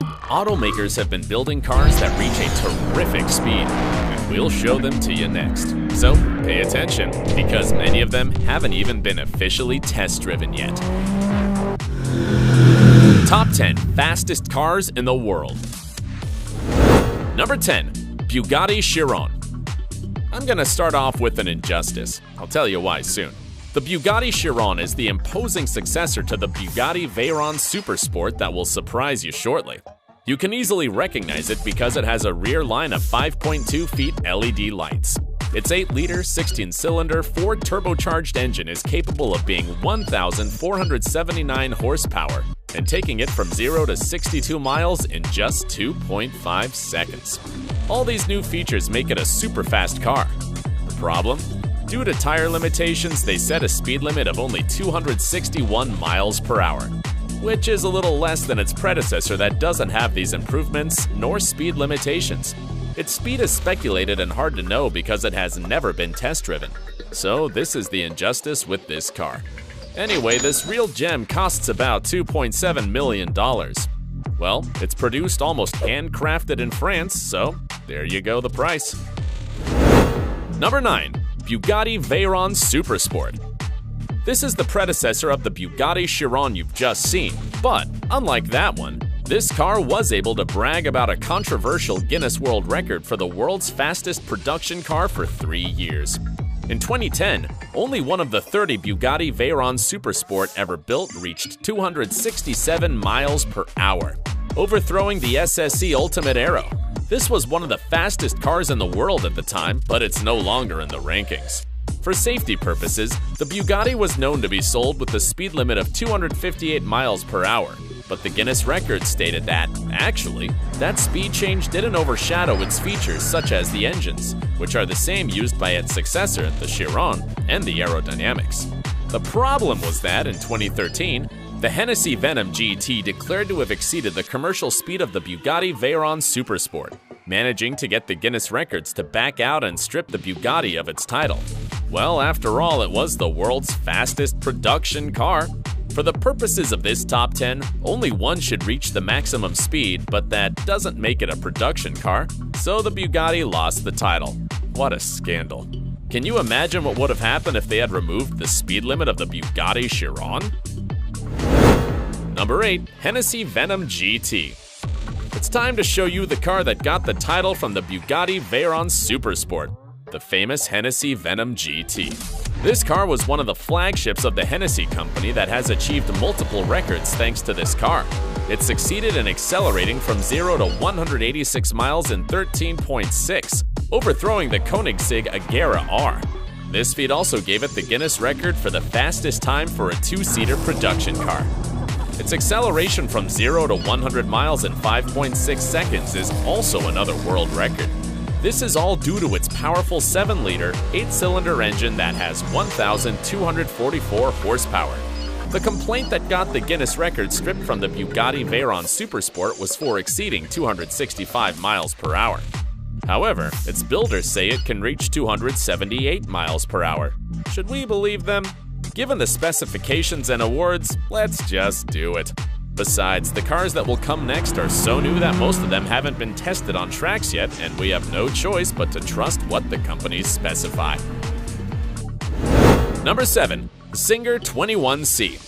Automakers have been building cars that reach a terrific speed, and we'll show them to you next. So pay attention, because many of them haven't even been officially test-driven yet. Top 10 fastest cars in the world. Number 10. Bugatti Chiron. I'm gonna start off with an injustice. I'll tell you why soon. The Bugatti Chiron is the imposing successor to the Bugatti Veyron Supersport that will surprise you shortly. You can easily recognize it because it has a rear line of 5.2 feet LED lights. Its 8-liter, 16-cylinder, Ford turbocharged engine is capable of being 1,479 horsepower and taking it from 0 to 62 miles in just 2.5 seconds. All these new features make it a super fast car. The problem? Due to tire limitations, they set a speed limit of only 261 miles per hour, which is a little less than its predecessor that doesn't have these improvements nor speed limitations. Its speed is speculated and hard to know because it has never been test-driven. So this is the injustice with this car. Anyway, this real gem costs about $2.7 million. Well, it's produced almost handcrafted in France, so there you go, the price. Number 9. Bugatti Veyron Supersport. This is the predecessor of the Bugatti Chiron you've just seen, but unlike that one, this car was able to brag about a controversial Guinness World Record for the world's fastest production car for 3 years. In 2010, only one of the 30 Bugatti Veyron Supersport ever built reached 267 miles per hour, overthrowing the SSE Ultimate Aero. This was one of the fastest cars in the world at the time, but it's no longer in the rankings. For safety purposes, the Bugatti was known to be sold with a speed limit of 258 miles per hour, but the Guinness record stated that, actually, that speed change didn't overshadow its features such as the engines, which are the same used by its successor, the Chiron, and the aerodynamics. The problem was that, in 2013, the Hennessy Venom GT declared to have exceeded the commercial speed of the Bugatti Veyron Supersport, managing to get the Guinness records to back out and strip the Bugatti of its title. Well, after all, it was the world's fastest production car. For the purposes of this top 10, only one should reach the maximum speed, but that doesn't make it a production car, so the Bugatti lost the title. What a scandal. Can you imagine what would have happened if they had removed the speed limit of the Bugatti Chiron? Number 8. Hennessy Venom GT. It's time to show you the car that got the title from the Bugatti Veyron Supersport, the famous Hennessy Venom GT. This car was one of the flagships of the Hennessy company that has achieved multiple records thanks to this car. It succeeded in accelerating from 0 to 186 miles in 13.6, overthrowing the Koenigsegg Agera R. This feat also gave it the Guinness record for the fastest time for a 2-seater production car. Its acceleration from 0 to 100 miles in 5.6 seconds is also another world record. This is all due to its powerful 7-liter, 8-cylinder engine that has 1,244 horsepower. The complaint that got the Guinness record stripped from the Bugatti Veyron Supersport was for exceeding 265 miles per hour. However, its builders say it can reach 278 miles per hour. Should we believe them? Given the specifications and awards, let's just do it. Besides, the cars that will come next are so new that most of them haven't been tested on tracks yet, and we have no choice but to trust what the companies specify. Number 7. Singer 21C.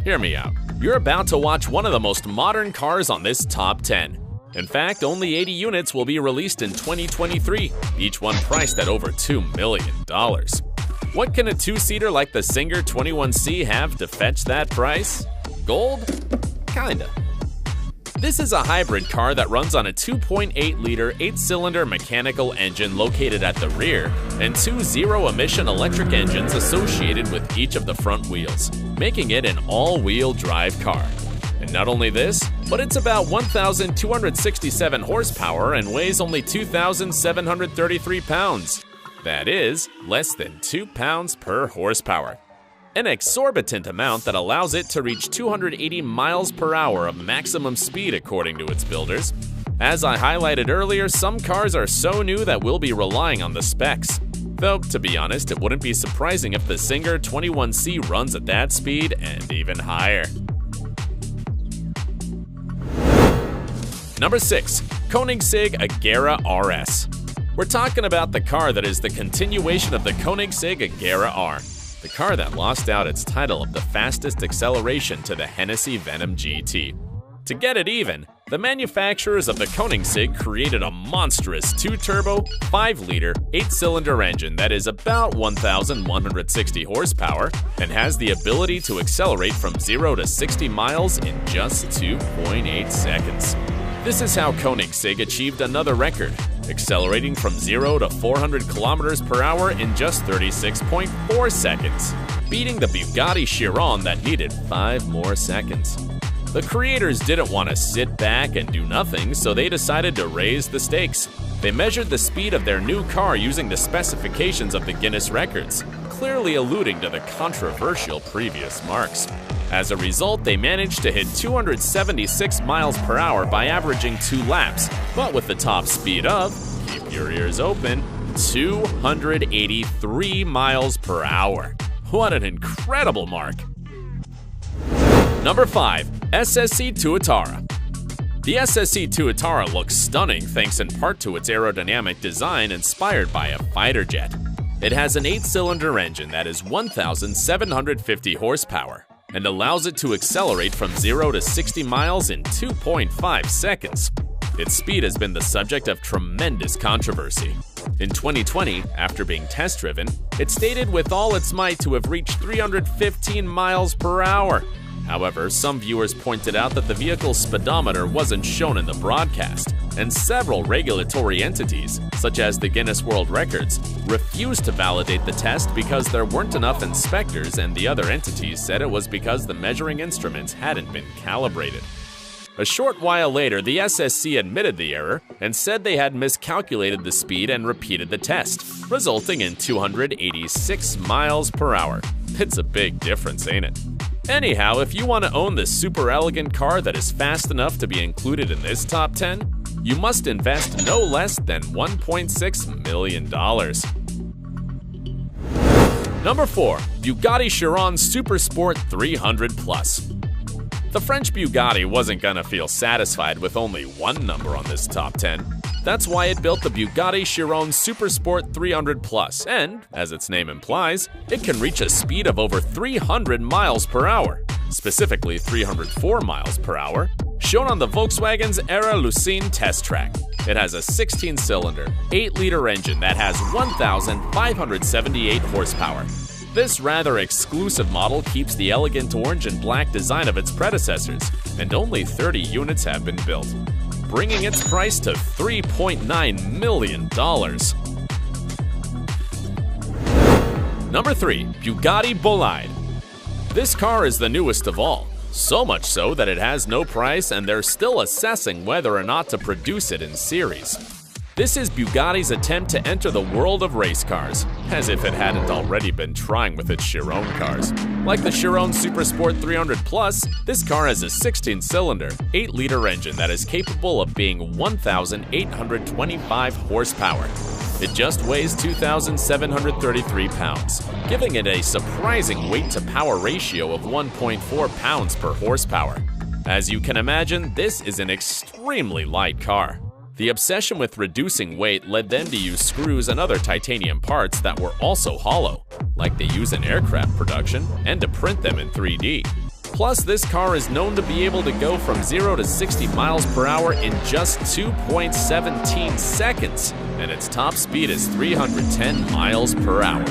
Hear me out. You're about to watch one of the most modern cars on this top 10. In fact, only 80 units will be released in 2023, each one priced at over $2 million. What can a 2-seater like the Singer 21C have to fetch that price? Gold? Kinda. This is a hybrid car that runs on a 2.8-liter 8-cylinder mechanical engine located at the rear and 2 zero-emission electric engines associated with each of the front wheels, making it an all-wheel drive car. And not only this, but it's about 1,267 horsepower and weighs only 2,733 pounds. That is, less than 2 pounds per horsepower. An exorbitant amount that allows it to reach 280 miles per hour of maximum speed according to its builders. As I highlighted earlier, some cars are so new that we'll be relying on the specs. Though, to be honest, it wouldn't be surprising if the Singer 21C runs at that speed and even higher. Number 6. Koenigsegg Agera RS. We're talking about the car that is the continuation of the Koenigsegg Agera R, the car that lost out its title of the fastest acceleration to the Hennessy Venom GT. To get it even, the manufacturers of the Koenigsegg created a monstrous 2-turbo, 5-liter, 8-cylinder engine that is about 1,160 horsepower and has the ability to accelerate from 0 to 60 miles in just 2.8 seconds. This is how Koenigsegg achieved another record, accelerating from 0 to 400 kilometers per hour in just 36.4 seconds, beating the Bugatti Chiron that needed 5 more seconds. The creators didn't want to sit back and do nothing, so they decided to raise the stakes. They measured the speed of their new car using the specifications of the Guinness records, clearly alluding to the controversial previous marks. As a result, they managed to hit 276 miles per hour by averaging 2 laps, but with the top speed of, keep your ears open, 283 miles per hour. What an incredible mark! Number 5. SSC Tuatara. The SSC Tuatara looks stunning thanks in part to its aerodynamic design inspired by a fighter jet. It has an 8-cylinder engine that is 1,750 horsepower and allows it to accelerate from 0 to 60 miles in 2.5 seconds. Its speed has been the subject of tremendous controversy. In 2020, after being test-driven, it stated with all its might to have reached 315 miles per hour. However, some viewers pointed out that the vehicle's speedometer wasn't shown in the broadcast, and several regulatory entities, such as the Guinness World Records, refused to validate the test because there weren't enough inspectors, and the other entities said it was because the measuring instruments hadn't been calibrated. A short while later, the SSC admitted the error and said they had miscalculated the speed and repeated the test, resulting in 286 miles per hour. It's a big difference, ain't it? Anyhow, if you want to own this super elegant car that is fast enough to be included in this top 10, you must invest no less than $1.6 million. Number 4. Bugatti Chiron Supersport 300 Plus. The French Bugatti wasn't gonna feel satisfied with only one number on this top 10. That's why it built the Bugatti Chiron Supersport 300 Plus, and, as its name implies, it can reach a speed of over 300 miles per hour, specifically 304 miles per hour, shown on the Volkswagen's Era Lucene test track. It has a 16-cylinder, 8-liter engine that has 1,578 horsepower. This rather exclusive model keeps the elegant orange and black design of its predecessors, and only 30 units have been built, bringing its price to $3.9 million. Number 3. Bugatti Bolide. This car is the newest of all, so much so that it has no price and they're still assessing whether or not to produce it in series. This is Bugatti's attempt to enter the world of race cars, as if it hadn't already been trying with its Chiron cars. Like the Chiron Supersport 300 Plus, this car has a 16-cylinder, 8-liter engine that is capable of being 1,825 horsepower. It just weighs 2,733 pounds, giving it a surprising weight-to-power ratio of 1.4 pounds per horsepower. As you can imagine, this is an extremely light car. The obsession with reducing weight led them to use screws and other titanium parts that were also hollow, like they use in aircraft production, and to print them in 3D. Plus, this car is known to be able to go from 0 to 60 miles per hour in just 2.17 seconds, and its top speed is 310 miles per hour.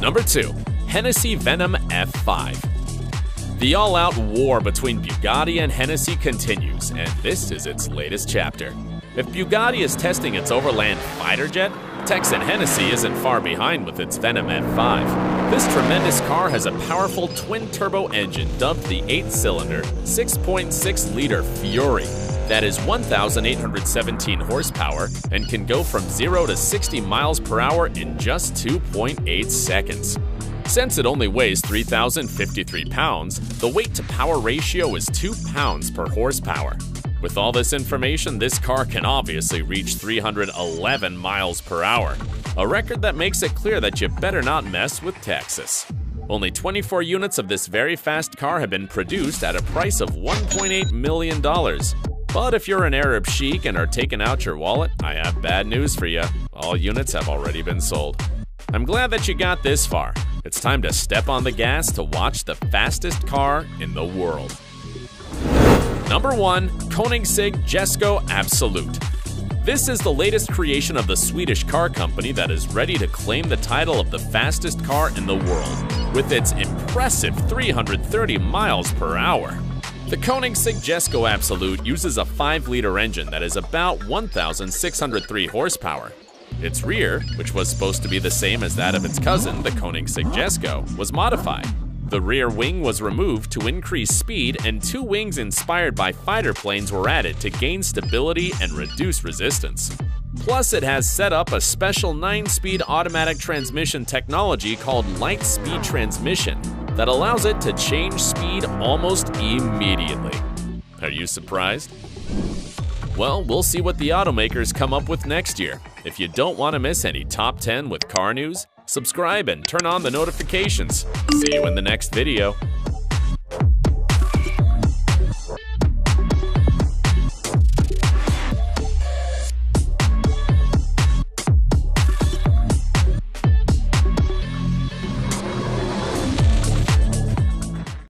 Number 2. Hennessy Venom F5. The all-out war between Bugatti and Hennessy continues, and this is its latest chapter. If Bugatti is testing its overland fighter jet, Texan Hennessy isn't far behind with its Venom F5. This tremendous car has a powerful twin-turbo engine dubbed the 8-cylinder, 6.6-liter Fury that is 1,817 horsepower and can go from 0 to 60 miles per hour in just 2.8 seconds. Since it only weighs 3,053 pounds, the weight-to-power ratio is 2 pounds per horsepower. With all this information, this car can obviously reach 311 miles per hour, a record that makes it clear that you better not mess with Texas. Only 24 units of this very fast car have been produced at a price of $1.8 million. But if you're an Arab sheik and are taking out your wallet, I have bad news for you. All units have already been sold. I'm glad that you got this far. It's time to step on the gas to watch the fastest car in the world. Number 1. Koenigsegg Jesko Absolute. This is the latest creation of the Swedish car company that is ready to claim the title of the fastest car in the world, with its impressive 330 miles per hour. The Koenigsegg Jesko Absolute uses a 5-liter engine that is about 1,603 horsepower. Its rear, which was supposed to be the same as that of its cousin, the Koenigsegg Jesko, was modified. The rear wing was removed to increase speed, and 2 wings inspired by fighter planes were added to gain stability and reduce resistance. Plus, it has set up a special 9-speed automatic transmission technology called Light Speed Transmission that allows it to change speed almost immediately. Are you surprised? Well, we'll see what the automakers come up with next year. If you don't want to miss any top 10 with car news, subscribe and turn on the notifications. See you in the next video.